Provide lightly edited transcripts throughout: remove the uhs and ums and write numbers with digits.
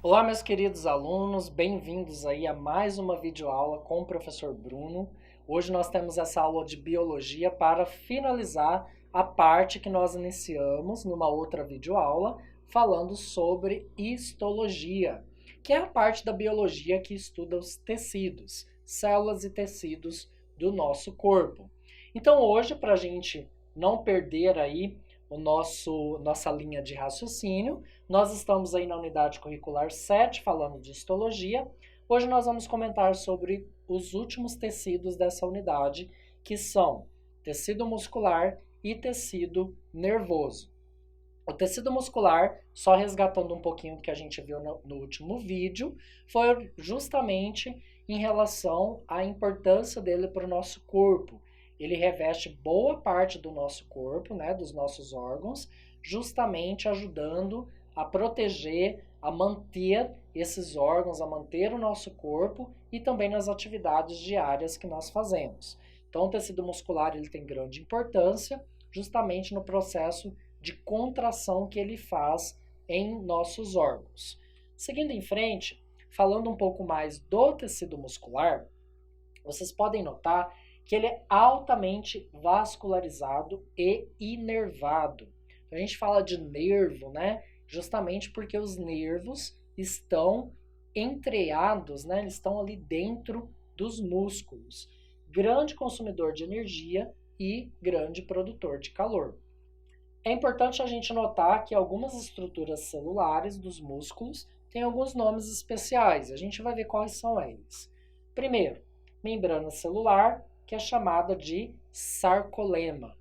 Olá, meus queridos alunos, bem-vindos aí a mais uma videoaula com o professor Bruno. Hoje nós temos essa aula de biologia para finalizar a parte que nós iniciamos numa outra videoaula, falando sobre histologia, que é a parte da biologia que estuda os tecidos, células e tecidos do nosso corpo. Então hoje, para a gente não perder aí nossa linha de raciocínio, nós estamos aí na unidade curricular 7, falando de histologia. Hoje nós vamos comentar sobre os últimos tecidos dessa unidade, que são tecido muscular e tecido nervoso. O tecido muscular, só resgatando um pouquinho do que a gente viu no último vídeo, foi justamente em relação à importância dele para o nosso corpo. Ele reveste boa parte do nosso corpo, né, dos nossos órgãos, justamente ajudando a proteger, a manter esses órgãos, a manter o nosso corpo e também nas atividades diárias que nós fazemos. Então, o tecido muscular ele tem grande importância justamente no processo de contração que ele faz em nossos órgãos. Seguindo em frente, falando um pouco mais do tecido muscular, vocês podem notar que ele é altamente vascularizado e inervado. A gente fala de nervo, né? Justamente porque os nervos estão entreados, né? Eles estão ali dentro dos músculos. Grande consumidor de energia e grande produtor de calor. É importante a gente notar que algumas estruturas celulares dos músculos têm alguns nomes especiais. A gente vai ver quais são eles. Primeiro, membrana celular, que é chamada de sarcolema.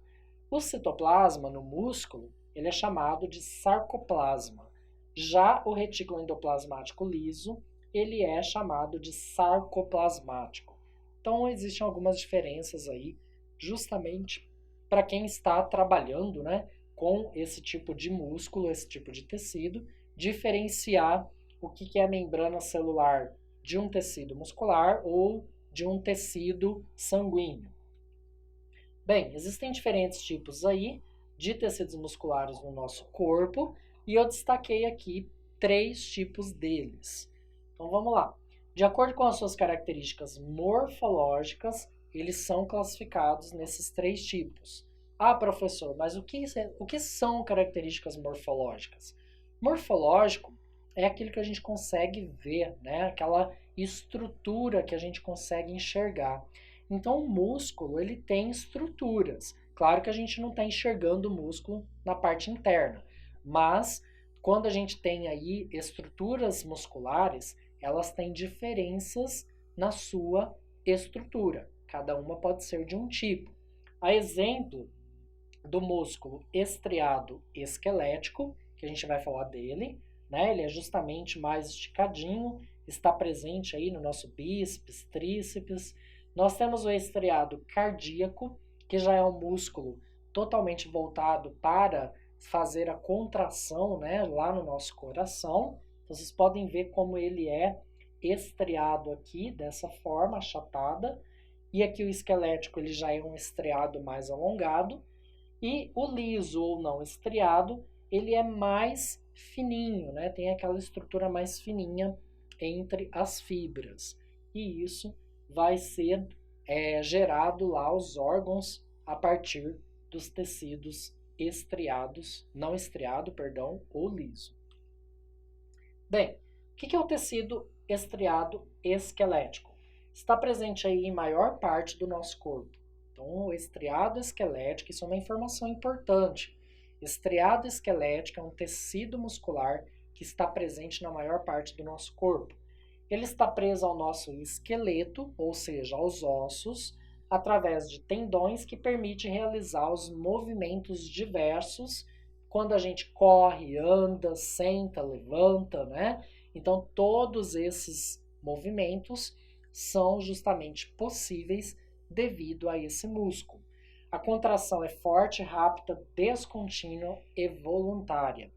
O citoplasma no músculo, ele é chamado de sarcoplasma. Já o retículo endoplasmático liso, ele é chamado de sarcoplasmático. Então, existem algumas diferenças aí, justamente para quem está trabalhando, né, com esse tipo de músculo, esse tipo de tecido, diferenciar o que é a membrana celular de um tecido muscular ou de um tecido sanguíneo. Bem, existem diferentes tipos aí de tecidos musculares no nosso corpo e eu destaquei aqui 3 tipos deles. Então vamos lá. De acordo com as suas características morfológicas, eles são classificados nesses 3 tipos. Ah, professor, mas o que são características morfológicas? Morfológico é aquilo que a gente consegue ver, né? Aquela estrutura que a gente consegue enxergar. Então, o músculo, ele tem estruturas. Claro que a gente não está enxergando o músculo na parte interna, mas quando a gente tem aí estruturas musculares, elas têm diferenças na sua estrutura. Cada uma pode ser de um tipo. A exemplo do músculo estriado esquelético, que a gente vai falar dele, né? Ele é justamente mais esticadinho, está presente aí no nosso bíceps, tríceps. Nós temos o estriado cardíaco, que já é um músculo totalmente voltado para fazer a contração, né, lá no nosso coração. Então, vocês podem ver como ele é estriado aqui, dessa forma, achatada. E aqui o esquelético ele já é um estriado mais alongado. E o liso ou não estriado, ele é mais fininho, né? Tem aquela estrutura mais fininha entre as fibras. E isso vai ser gerado lá os órgãos a partir dos tecidos estriados, não estriado, perdão, ou liso. Bem, o que é o tecido estriado esquelético? Está presente aí em maior parte do nosso corpo. Então, o estriado esquelético, isso é uma informação importante. Estriado esquelético é um tecido muscular que está presente na maior parte do nosso corpo. Ele está preso ao nosso esqueleto, ou seja, aos ossos, através de tendões que permitem realizar os movimentos diversos quando a gente corre, anda, senta, levanta, né? Então, todos esses movimentos são justamente possíveis devido a esse músculo. A contração é forte, rápida, descontínua e voluntária.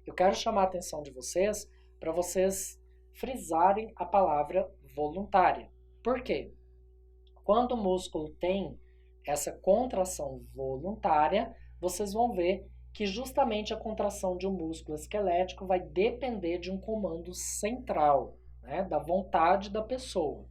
eu quero chamar a atenção de vocês para vocês frisarem a palavra voluntária. Por quê? Quando o músculo tem essa contração voluntária, vocês vão ver que justamente a contração de um músculo esquelético vai depender de um comando central, né, da vontade da pessoa.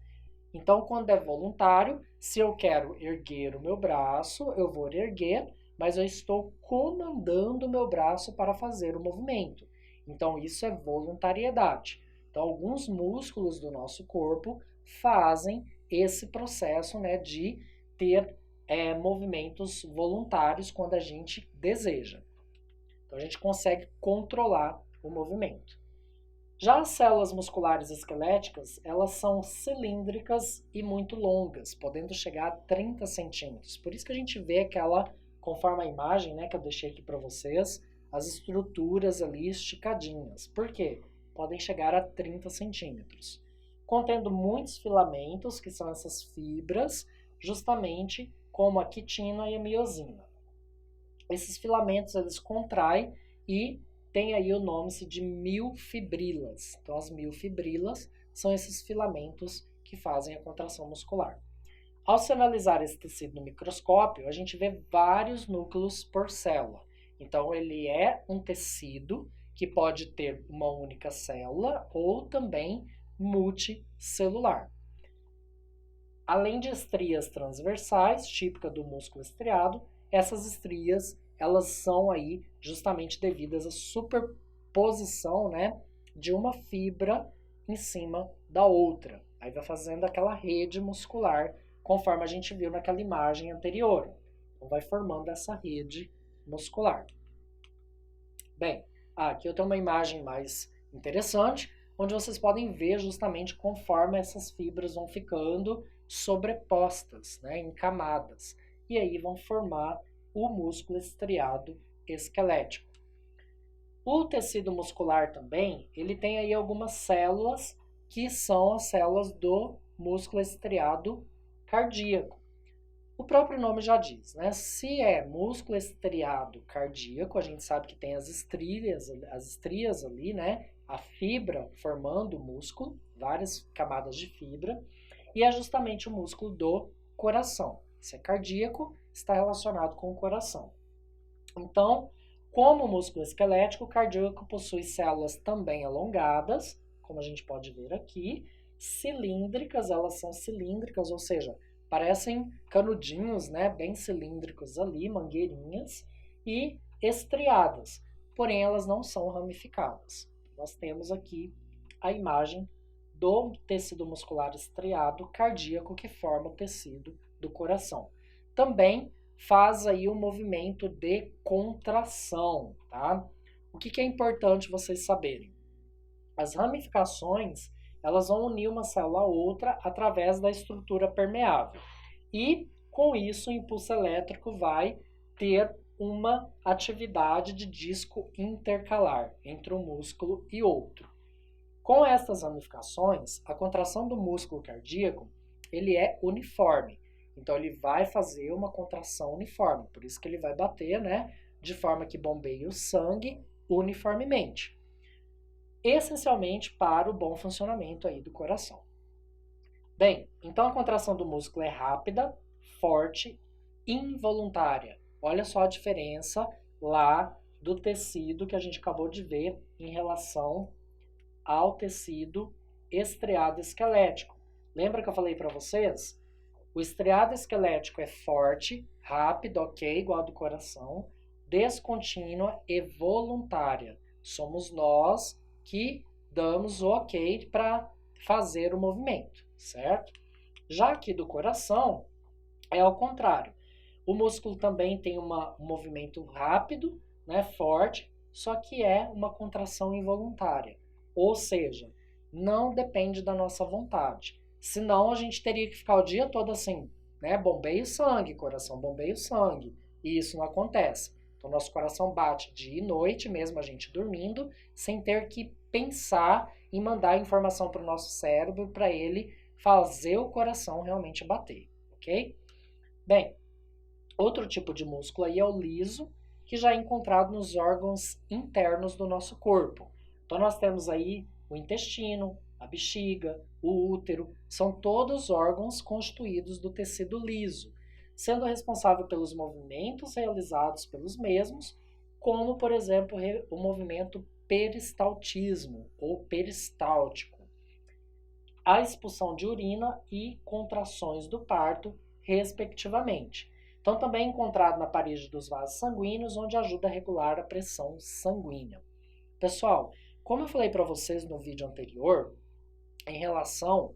Então, quando é voluntário, se eu quero erguer o meu braço, eu vou erguer, mas eu estou comandando o meu braço para fazer o movimento. Então, isso é voluntariedade. Então, alguns músculos do nosso corpo fazem esse processo, né, de ter movimentos voluntários quando a gente deseja. Então, a gente consegue controlar o movimento. Já as células musculares esqueléticas, elas são cilíndricas e muito longas, podendo chegar a 30 centímetros. Por isso que a gente vê aquela, conforme a imagem, né, que eu deixei aqui para vocês, as estruturas ali esticadinhas. Por quê? Podem chegar a 30 centímetros. Contendo muitos filamentos, que são essas fibras, justamente como a quitina e a miosina. Esses filamentos, eles contraem e tem aí o nome de miofibrilas. Então, as miofibrilas são esses filamentos que fazem a contração muscular. Ao se analisar esse tecido no microscópio, a gente vê vários núcleos por célula. Então, ele é um tecido que pode ter uma única célula ou também multicelular. Além de estrias transversais, típica do músculo estriado, essas estrias elas são aí justamente devidas à superposição, né, de uma fibra em cima da outra. Aí vai fazendo aquela rede muscular, conforme a gente viu naquela imagem anterior. Então vai formando essa rede muscular. Bem, aqui eu tenho uma imagem mais interessante, onde vocês podem ver justamente conforme essas fibras vão ficando sobrepostas, né, em camadas. E aí vão formar o músculo estriado esquelético. O tecido muscular também, ele tem aí algumas células que são as células do músculo estriado cardíaco. O próprio nome já diz, né? Se é músculo estriado cardíaco, a gente sabe que tem as estrias ali, né? A fibra formando o músculo, várias camadas de fibra, e é justamente o músculo do coração. Se é cardíaco, está relacionado com o coração. Então, como o músculo esquelético, o cardíaco possui células também alongadas, como a gente pode ver aqui, cilíndricas, elas são cilíndricas, ou seja, parecem canudinhos, né, bem cilíndricos ali, mangueirinhas, e estriadas, porém elas não são ramificadas. Nós temos aqui a imagem do tecido muscular estriado cardíaco que forma o tecido do coração. Também faz aí um movimento de contração, tá? O que é importante vocês saberem? As ramificações, elas vão unir uma célula a outra através da estrutura permeável. E, com isso, o impulso elétrico vai ter uma atividade de disco intercalar entre um músculo e outro. Com estas ramificações, a contração do músculo cardíaco, ele é uniforme. Então, ele vai fazer uma contração uniforme. Por isso que ele vai bater, né, de forma que bombeie o sangue uniformemente. Essencialmente para o bom funcionamento aí do coração. Bem, então a contração do músculo é rápida, forte, involuntária. Olha só a diferença lá do tecido que a gente acabou de ver em relação ao tecido estriado esquelético. Lembra que eu falei para vocês? O estriado esquelético é forte, rápido, ok, igual ao do coração, descontínua e voluntária. Somos nós que damos o ok para fazer o movimento, certo? Já aqui do coração, é ao contrário. O músculo também tem um movimento rápido, né, forte, só que é uma contração involuntária. Ou seja, não depende da nossa vontade. Senão a gente teria que ficar o dia todo assim, né? Bombeia o sangue, coração bombeia o sangue. E isso não acontece. Então, nosso coração bate dia e noite, mesmo a gente dormindo, sem ter que pensar em mandar informação para o nosso cérebro para ele fazer o coração realmente bater, ok? Bem, outro tipo de músculo aí é o liso, que já é encontrado nos órgãos internos do nosso corpo. Então nós temos aí o intestino, a bexiga, o útero, são todos órgãos constituídos do tecido liso, sendo responsável pelos movimentos realizados pelos mesmos, como, por exemplo, o movimento peristaltismo ou peristáltico, a expulsão de urina e contrações do parto, respectivamente. Então, também é encontrado na parede dos vasos sanguíneos, onde ajuda a regular a pressão sanguínea. Pessoal, como eu falei para vocês no vídeo anterior, em relação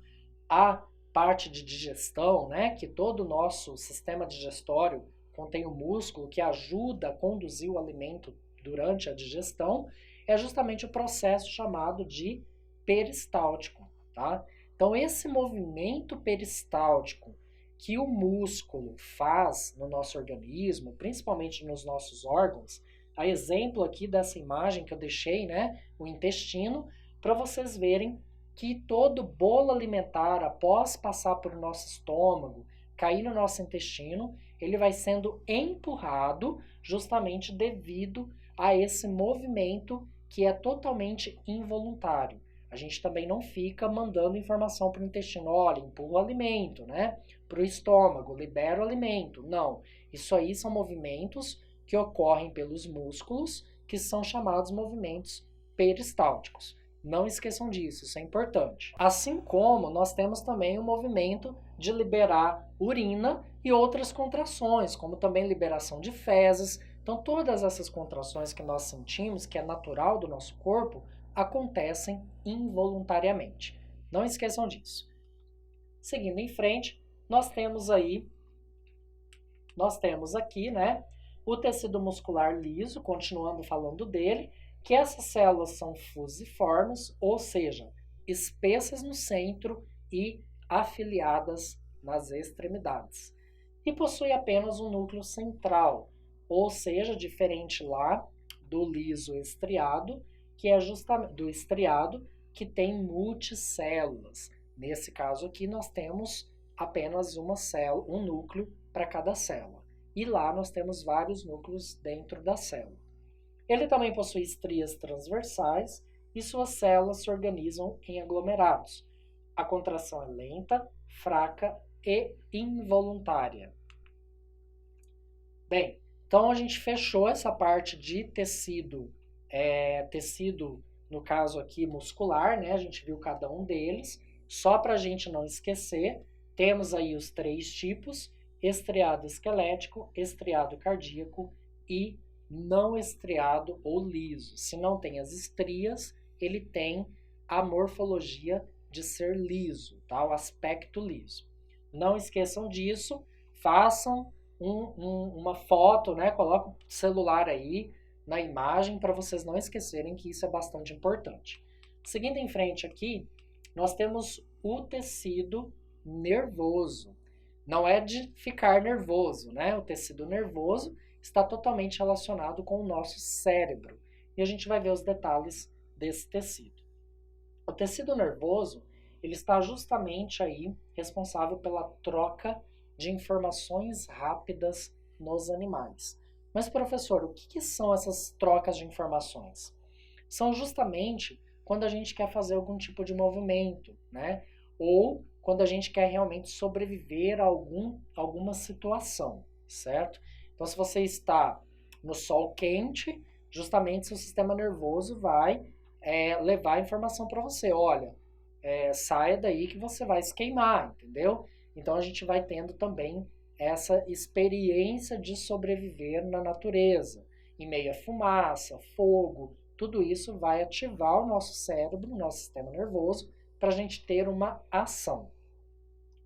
à parte de digestão, né, que todo o nosso sistema digestório contém o músculo que ajuda a conduzir o alimento durante a digestão, é justamente o processo chamado de peristáltico, tá? Então, esse movimento peristáltico que o músculo faz no nosso organismo, principalmente nos nossos órgãos, a exemplo aqui dessa imagem que eu deixei, né, o intestino, para vocês verem que todo bolo alimentar, após passar por nosso estômago, cair no nosso intestino, ele vai sendo empurrado justamente devido a esse movimento que é totalmente involuntário. A gente também não fica mandando informação para o intestino, olha, empurra o alimento, né? Para o estômago, libera o alimento. Não, isso aí são movimentos que ocorrem pelos músculos, que são chamados movimentos peristálticos. Não esqueçam disso, isso é importante. Assim como nós temos também o movimento de liberar urina e outras contrações, como também liberação de fezes. Então, todas essas contrações que nós sentimos, que é natural do nosso corpo, acontecem involuntariamente. Não esqueçam disso. Seguindo em frente, nós temos aqui, né, o tecido muscular liso, continuando falando dele, que essas células são fusiformes, ou seja, espessas no centro e afiliadas nas extremidades. E possui apenas um núcleo central, ou seja, diferente lá do liso estriado, que é justamente do estriado, que tem multicélulas. Nesse caso aqui nós temos apenas uma célula, um núcleo para cada célula. E lá nós temos vários núcleos dentro da célula. Ele também possui estrias transversais e suas células se organizam em aglomerados. A contração é lenta, fraca e involuntária. Bem, então a gente fechou essa parte de tecido, no caso aqui muscular, né? A gente viu cada um deles. Só para a gente não esquecer, temos aí os 3 tipos: estriado esquelético, estriado cardíaco e não estriado ou liso. Se não tem as estrias, ele tem a morfologia de ser liso, tá? O aspecto liso. Não esqueçam disso, façam uma foto, né? Coloca o celular aí na imagem para vocês não esquecerem que isso é bastante importante. Seguindo em frente aqui, nós temos o tecido nervoso. Não é de ficar nervoso, né? O tecido nervoso está totalmente relacionado com o nosso cérebro. E a gente vai ver os detalhes desse tecido. O tecido nervoso, ele está justamente aí responsável pela troca de informações rápidas nos animais. Mas, professor, o que são essas trocas de informações? São justamente quando a gente quer fazer algum tipo de movimento, né? Ou quando a gente quer realmente sobreviver a alguma situação, certo? Então, se você está no sol quente, justamente seu sistema nervoso vai levar a informação para você. Olha, saia daí que você vai se queimar, entendeu? Então, a gente vai tendo também essa experiência de sobreviver na natureza, em meio a fumaça, fogo, tudo isso vai ativar o nosso cérebro, o nosso sistema nervoso, para a gente ter uma ação.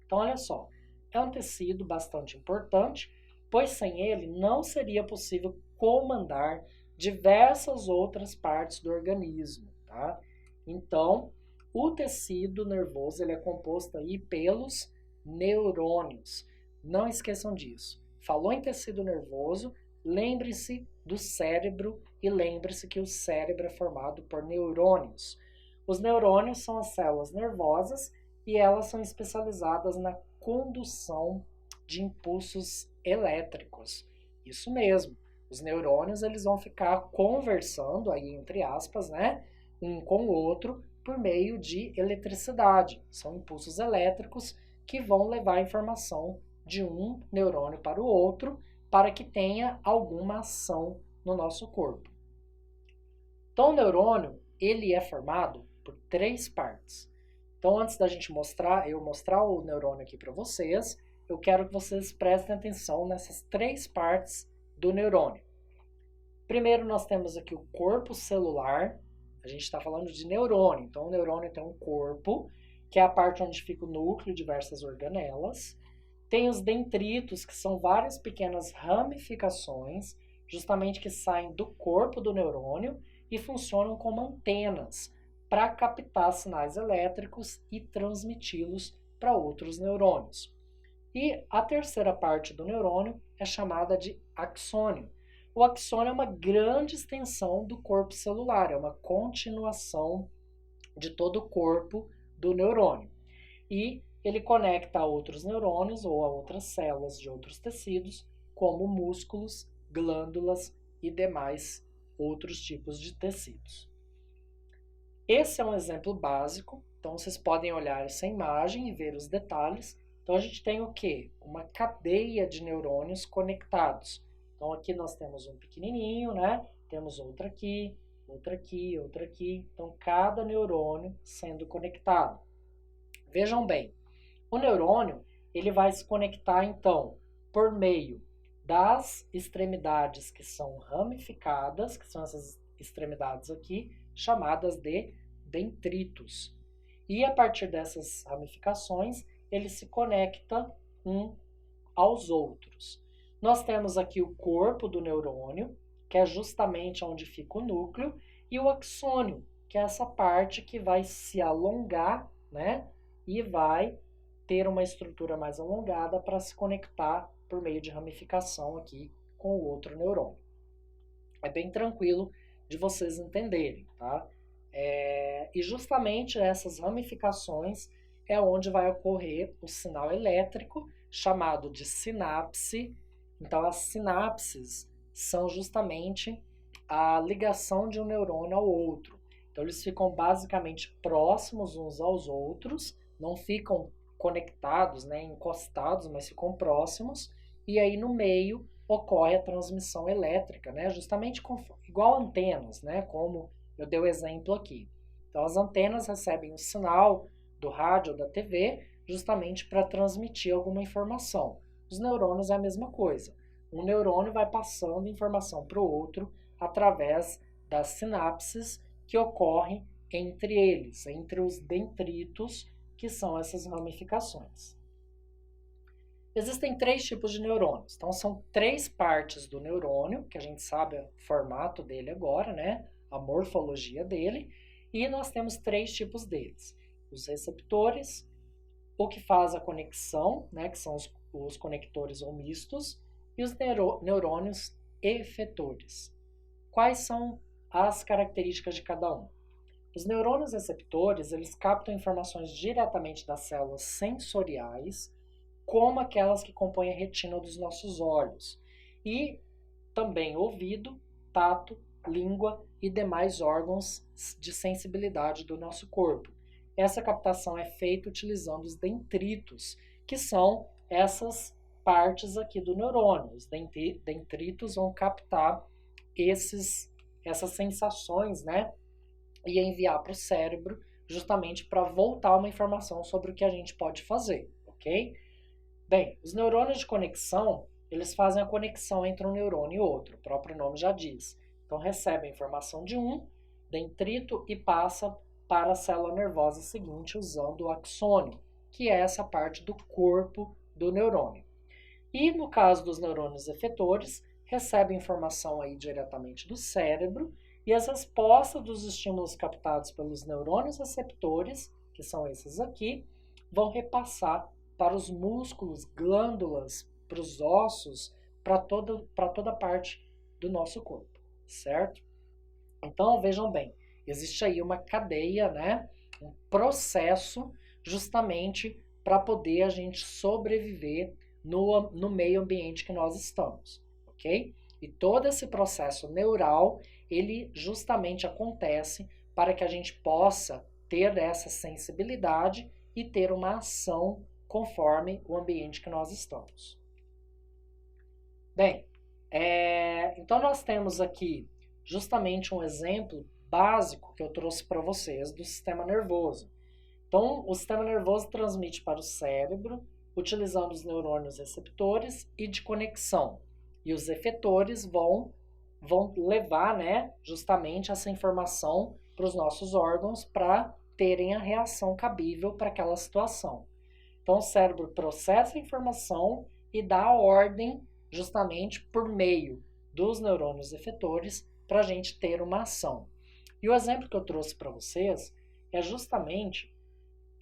Então, olha só, é um tecido bastante importante, pois sem ele não seria possível comandar diversas outras partes do organismo, tá? Então, o tecido nervoso ele é composto aí pelos neurônios. Não esqueçam disso. Falou em tecido nervoso, lembre-se do cérebro e lembre-se que o cérebro é formado por neurônios. Os neurônios são as células nervosas e elas são especializadas na condução de impulsos elétricos. Isso mesmo. Os neurônios eles vão ficar conversando, aí entre aspas, né, um com o outro por meio de eletricidade. São impulsos elétricos que vão levar a informação de um neurônio para o outro para que tenha alguma ação no nosso corpo. Então, o neurônio ele é formado por 3 partes. Então, antes da gente mostrar o neurônio aqui para vocês, eu quero que vocês prestem atenção nessas 3 partes do neurônio. Primeiro, nós temos aqui o corpo celular. A gente está falando de neurônio. Então, o neurônio tem um corpo, que é a parte onde fica o núcleo, diversas organelas. Tem os dendritos, que são várias pequenas ramificações, justamente que saem do corpo do neurônio e funcionam como antenas para captar sinais elétricos e transmiti-los para outros neurônios. E a terceira parte do neurônio é chamada de axônio. O axônio é uma grande extensão do corpo celular, é uma continuação de todo o corpo do neurônio. E ele conecta a outros neurônios ou a outras células de outros tecidos, como músculos, glândulas e demais outros tipos de tecidos. Esse é um exemplo básico, então vocês podem olhar essa imagem e ver os detalhes. Então a gente tem o quê? Uma cadeia de neurônios conectados. Então aqui nós temos um pequenininho, né? Temos outra aqui, outra aqui, outra aqui. Então cada neurônio sendo conectado. Vejam bem, o neurônio ele vai se conectar então por meio das extremidades que são ramificadas, que são essas extremidades aqui, chamadas de dendritos. E a partir dessas ramificações, ele se conecta um aos outros. Nós temos aqui o corpo do neurônio, que é justamente onde fica o núcleo, e o axônio, que é essa parte que vai se alongar, né? E vai ter uma estrutura mais alongada para se conectar por meio de ramificação aqui com o outro neurônio. É bem tranquilo de vocês entenderem, tá? E justamente essas ramificações é onde vai ocorrer o sinal elétrico, chamado de sinapse. Então, as sinapses são justamente a ligação de um neurônio ao outro. Então, eles ficam basicamente próximos uns aos outros, não ficam conectados, né, encostados, mas ficam próximos, e aí no meio ocorre a transmissão elétrica, né, justamente igual antenas, né, como eu dei o exemplo aqui. Então as antenas recebem o sinal do rádio ou da TV justamente para transmitir alguma informação. Os neurônios é a mesma coisa. Um neurônio vai passando informação para o outro através das sinapses que ocorrem entre eles, entre os dendritos, que são essas ramificações. Existem 3 tipos de neurônios. Então, são 3 partes do neurônio, que a gente sabe o formato dele agora, né? A morfologia dele. E nós temos 3 tipos deles. Os receptores, o que faz a conexão, né? Que são os conectores ou mistos, e os neurônios efetores. Quais são as características de cada um? Os neurônios receptores, eles captam informações diretamente das células sensoriais, como aquelas que compõem a retina dos nossos olhos, e também ouvido, tato, língua e demais órgãos de sensibilidade do nosso corpo. Essa captação é feita utilizando os dendritos, que são essas partes aqui do neurônio. Os dendritos vão captar essas sensações, né? E enviar para o cérebro justamente para voltar uma informação sobre o que a gente pode fazer, ok? Bem, os neurônios de conexão, eles fazem a conexão entre um neurônio e outro, o próprio nome já diz. Então recebe a informação de um dendrito e passa para a célula nervosa seguinte usando o axônio, que é essa parte do corpo do neurônio. E no caso dos neurônios efetores, recebe informação aí diretamente do cérebro, e as respostas dos estímulos captados pelos neurônios receptores, que são esses aqui, vão repassar para os músculos, glândulas, para os ossos, para toda parte do nosso corpo, certo? Então, vejam bem, existe aí uma cadeia, né? Um processo justamente para poder a gente sobreviver no meio ambiente que nós estamos, ok? E todo esse processo neural, ele justamente acontece para que a gente possa ter essa sensibilidade e ter uma ação conforme o ambiente que nós estamos. Bem, então nós temos aqui justamente um exemplo básico que eu trouxe para vocês do sistema nervoso. Então, o sistema nervoso transmite para o cérebro utilizando os neurônios receptores e de conexão. E os efetores vão levar, né, justamente essa informação para os nossos órgãos para terem a reação cabível para aquela situação. Então, o cérebro processa a informação e dá a ordem justamente por meio dos neurônios efetores para a gente ter uma ação. E o exemplo que eu trouxe para vocês é justamente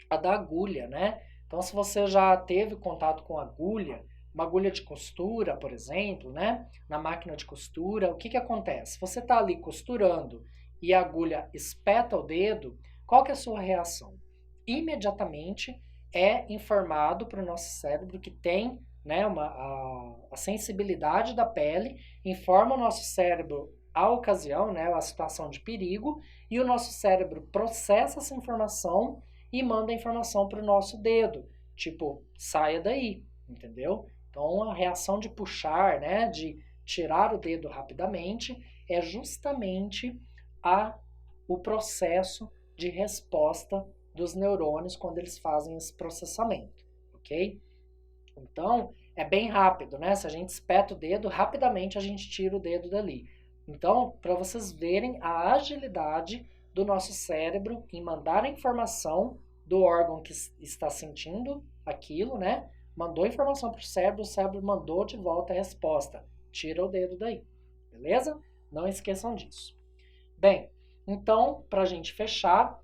a da agulha, né? Então, se você já teve contato com agulha, uma agulha de costura, por exemplo, né? Na máquina de costura, o que acontece? Você está ali costurando e a agulha espeta o dedo, qual que é a sua reação? Imediatamente é informado para o nosso cérebro que tem, né, a sensibilidade da pele, informa o nosso cérebro a ocasião, né, a situação de perigo, e o nosso cérebro processa essa informação e manda a informação para o nosso dedo, tipo, saia daí, entendeu? Então, a reação de puxar, né, de tirar o dedo rapidamente, é justamente o processo de resposta dos neurônios quando eles fazem esse processamento, ok? Então, é bem rápido, né? Se a gente espeta o dedo, rapidamente a gente tira o dedo dali. Então, para vocês verem a agilidade do nosso cérebro em mandar a informação do órgão que está sentindo aquilo, né? Mandou a informação para o cérebro mandou de volta a resposta. Tira o dedo daí, beleza? Não esqueçam disso. Bem, então, para a gente fechar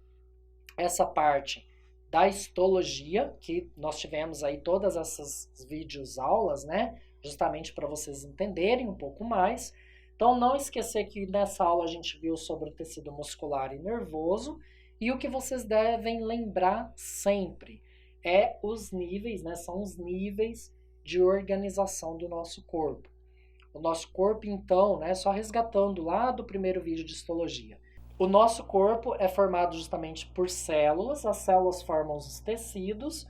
essa parte da histologia, que nós tivemos aí todas essas vídeos aulas, né? Justamente para vocês entenderem um pouco mais. Então, não esquecer que nessa aula a gente viu sobre o tecido muscular e nervoso, e o que vocês devem lembrar sempre é os níveis, né? São os níveis de organização do nosso corpo. O nosso corpo, então, né? Só resgatando lá do primeiro vídeo de histologia. O nosso corpo é formado justamente por células, as células formam os tecidos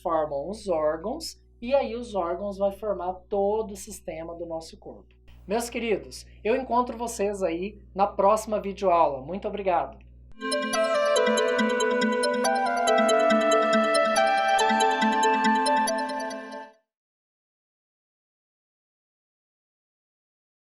formam os órgãos, e aí os órgãos vão formar todo o sistema do nosso corpo. Meus queridos, eu encontro vocês aí na próxima videoaula. Muito obrigado!